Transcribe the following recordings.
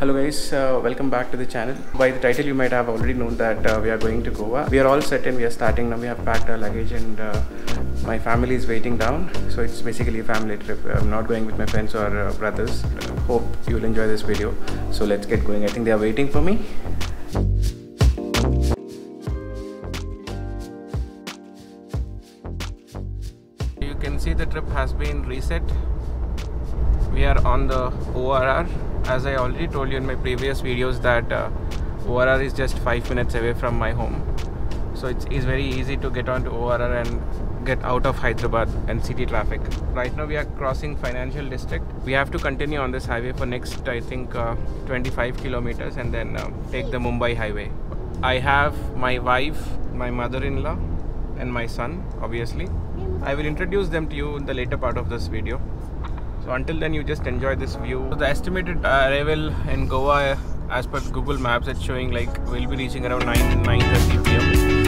Hello guys, welcome back to the channel. By the title you might have already known that we are going to Goa. We are all set and we are starting now. We have packed our luggage and my family is waiting down. So it's basically a family trip. I'm not going with my friends or brothers. Hope you will enjoy this video. So let's get going. I think they are waiting for me. You can see the trip has been reset. We are on the ORR. As I already told you in my previous videos that ORR is just 5 minutes away from my home. So it's very easy to get onto ORR and get out of Hyderabad and city traffic. Right now we are crossing Financial District. We have to continue on this highway for next I think 25 kilometers and then take the Mumbai highway. I have my wife, my mother-in-law and my son obviously. I will introduce them to you in the later part of this video. So until then you just enjoy this view. So the estimated arrival in Goa as per Google Maps, it's showing like we'll be reaching around 9:30 p.m.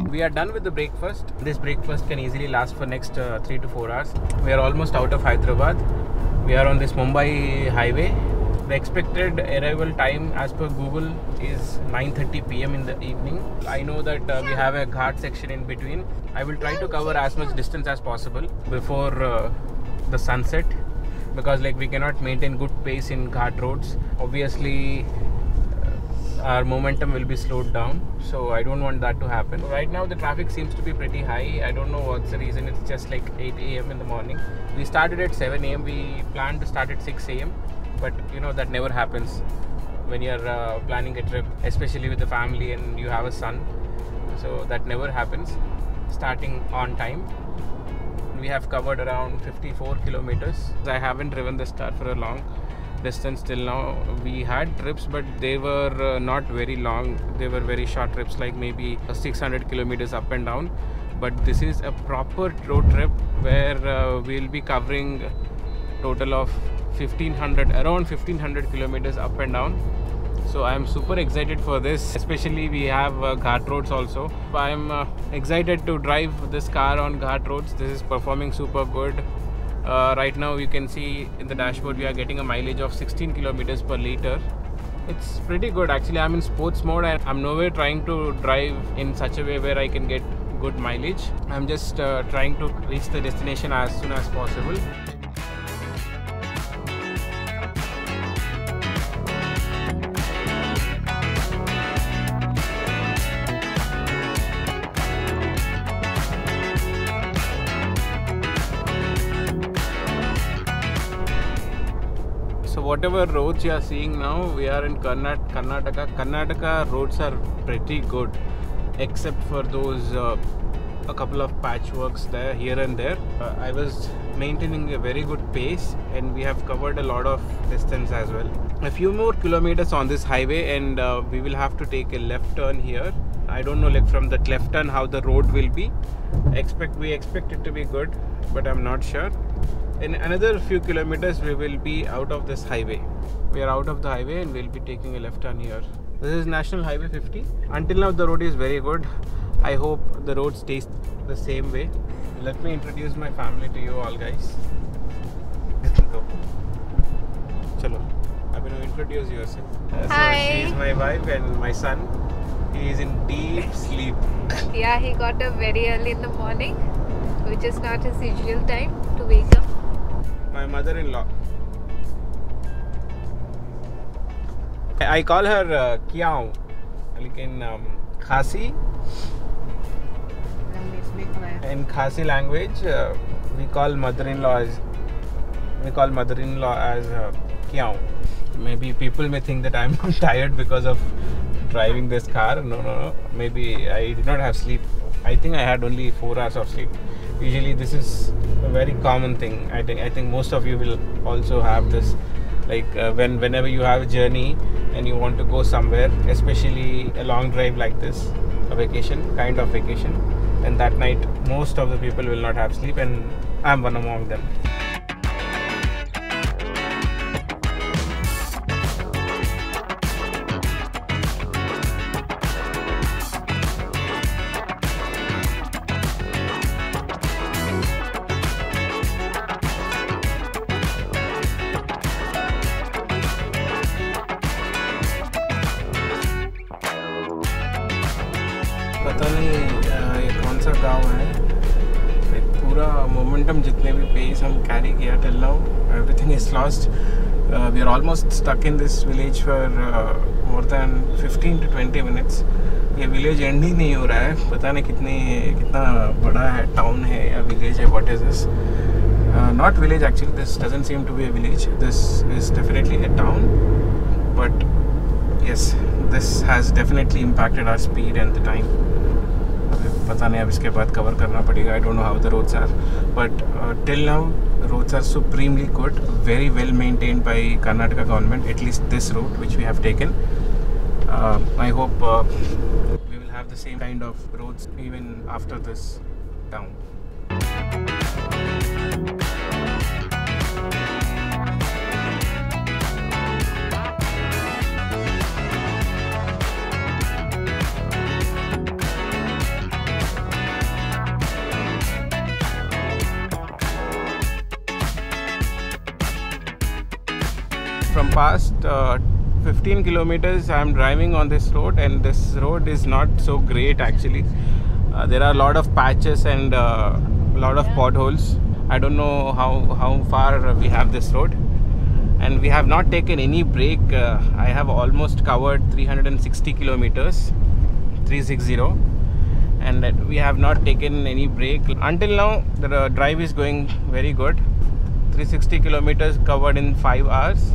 We are done with the breakfast. This breakfast can easily last for next 3 to 4 hours. We are almost out of Hyderabad. We are on this Mumbai highway. The expected arrival time as per Google is 9:30 p.m. in the evening. I know that we have a ghat section in between. I will try to cover as much distance as possible before the sunset, because like we cannot maintain good pace in ghat roads. Obviously our momentum will be slowed down, so I don't want that to happen. Right now the traffic seems to be pretty high. I don't know what's the reason. It's just like 8 a.m. in the morning. We started at 7 a.m. We planned to start at 6 a.m. but you know that never happens when you're planning a trip, especially with the family and you have a son. So that never happens. Starting on time. We have covered around 54 kilometers. I haven't driven this car for a long distance till now. We had trips but they were not very long. They were very short trips, like maybe 600 kilometers up and down. But this is a proper road trip where we'll be covering total of around 1500 kilometers up and down. So I am super excited for this, especially we have ghat roads also. I am excited to drive this car on ghat roads. This is performing super good. Right now you can see in the dashboard we are getting a mileage of 16 kilometers per liter. It's pretty good actually. I'm in sports mode and I'm nowhere trying to drive in such a way where I can get good mileage. I'm just trying to reach the destination as soon as possible. So whatever roads you are seeing now, we are in Karnataka. Karnataka roads are pretty good, except for those a couple of patchworks there, here and there. I was maintaining a very good pace and we have covered a lot of distance as well. A few more kilometers on this highway and we will have to take a left turn here. I don't know like from that left turn how the road will be. We expect it to be good, but I'm not sure. In another few kilometers we will be out of this highway. We are out of the highway and we'll be taking a left turn here. This is National Highway 50. Until now the road is very good. I hope the road stays the same way. Let me introduce my family to you all guys. Chalo, Abhinav, introduce yourself. Hi. So she is my wife and my son. He is in deep sleep. Yeah, he got up very early in the morning, which is not his usual time to wake up. My mother-in-law. I call her Kyau, like in Khasi. In Khasi language, we call mother-in-law as Kyau. Maybe people may think that I'm tired because of driving this car. No. Maybe I did not have sleep. I think I had only 4 hours of sleep. Usually this is a very common thing. I think most of you will also have this, like whenever you have a journey and you want to go somewhere, especially a long drive like this, a vacation, kind of vacation, and that night most of the people will not have sleep, and I'm one among them. पता नहीं ये कौन सा गांव है, पूरा momentum जितने भी पेस हम कैरी किया till now, everything is lost. We are almost stuck in this village for more than 15 to 20 minutes. ये विलेज एंड ही नहीं हो रहा है. पता नहीं कितना बड़ा है, टाउन है या विलेज है, what is this? Not village actually, this doesn't seem to be a village. This is definitely a town, but yes, this has definitely impacted our speed and the time. पता नहीं अब इसके बाद cover करना पड़ेगा. I don't know how the roads are, but till now roads are supremely good, very well maintained by Karnataka government, at least this route which we have taken. I hope we will have the same kind of roads even after this town. From past 15 kilometers I am driving on this road, and this road is not so great actually. There are a lot of patches and a lot of potholes. I don't know how far we have this road, and we have not taken any break. I have almost covered 360 kilometers, 360, and we have not taken any break until now. The drive is going very good. 360 kilometers covered in 5 hours.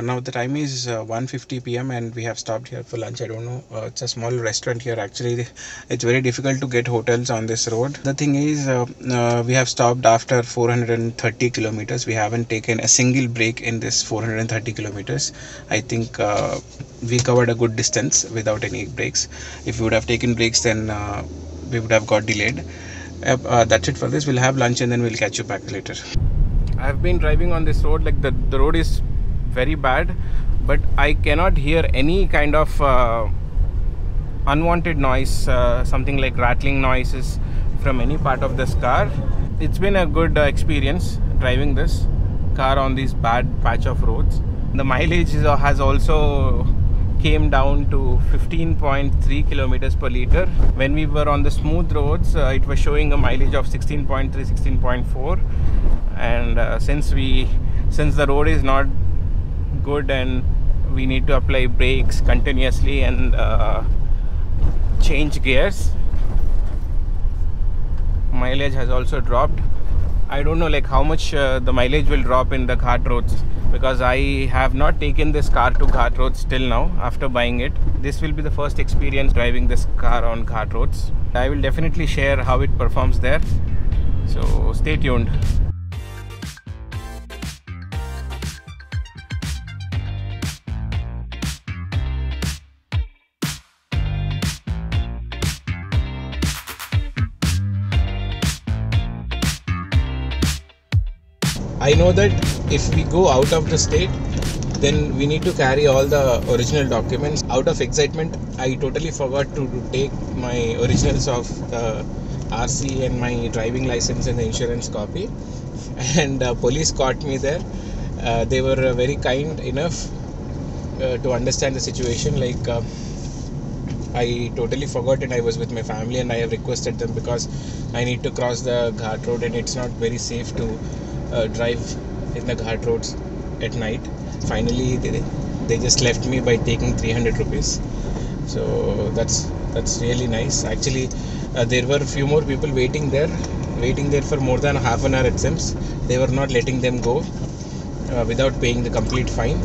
Now the time is 1:50 p.m. and we have stopped here for lunch. I don't know, it's a small restaurant here actually. It's very difficult to get hotels on this road. The thing is, we have stopped after 430 kilometers. We haven't taken a single break in this 430 kilometers. I think we covered a good distance without any breaks. If we would have taken breaks, then we would have got delayed. That's it for this. We'll have lunch and then we'll catch you back later. I've been driving on this road, like the road is very bad, but I cannot hear any kind of unwanted noise, something like rattling noises from any part of this car. It's been a good experience driving this car on these bad patch of roads. The mileage has also came down to 15.3 kilometers per liter. When we were on the smooth roads, it was showing a mileage of 16.3, 16.4, and since the road is not good and we need to apply brakes continuously and change gears, mileage has also dropped. I don't know like how much the mileage will drop in the Ghat roads, because I have not taken this car to Ghat roads till now. After buying it, this will be the first experience driving this car on Ghat roads. I will definitely share how it performs there, so stay tuned. I know that if we go out of the state, then we need to carry all the original documents. Out of excitement, I totally forgot to take my originals of the RC and my driving license and the insurance copy, and police caught me there. They were very kind enough to understand the situation. Like I totally forgot it. I was with my family and I have requested them, because I need to cross the Ghat road and it's not very safe to drive in the Ghat roads at night. Finally they just left me by taking 300 rupees. So that's really nice actually. There were a few more people waiting there for more than half an hour, it seems. They were not letting them go without paying the complete fine,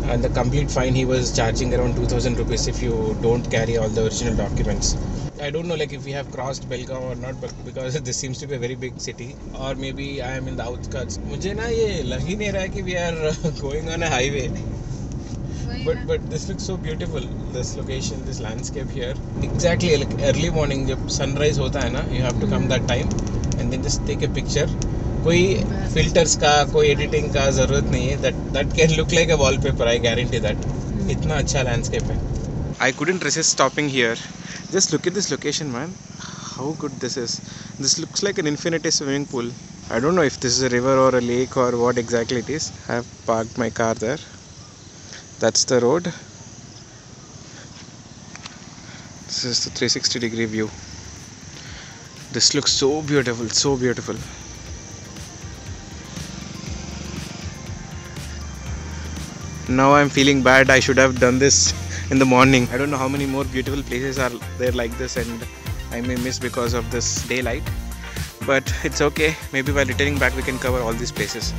and the complete fine he was charging around 2000 rupees if you don't carry all the original documents. I don't know like if we have crossed Belgaum or not, but because this seems to be a very big city, or maybe I am in the outskirts. मुझे ना ये लग ही नहीं रहा है कि we are going on a highway. But this looks so beautiful. This location, this landscape here. Exactly like early morning जब sunrise होता है ना, you have to come that time and then just take a picture. कोई filters का, कोई editing का ज़रूरत नहीं है. That can look like a wallpaper. I guarantee that. इतना अच्छा landscape है. I couldn't resist stopping here. Just look at this location, man. How good this is. This looks like an infinity swimming pool. I don't know if this is a river or a lake or what exactly it is. I have parked my car there. That's the road. This is the 360-degree view. This looks so beautiful, so beautiful. Now I'm feeling bad. I should have done this in the morning. I don't know how many more beautiful places are there like this and I may miss because of this daylight, but it's okay. Maybe while returning back we can cover all these places.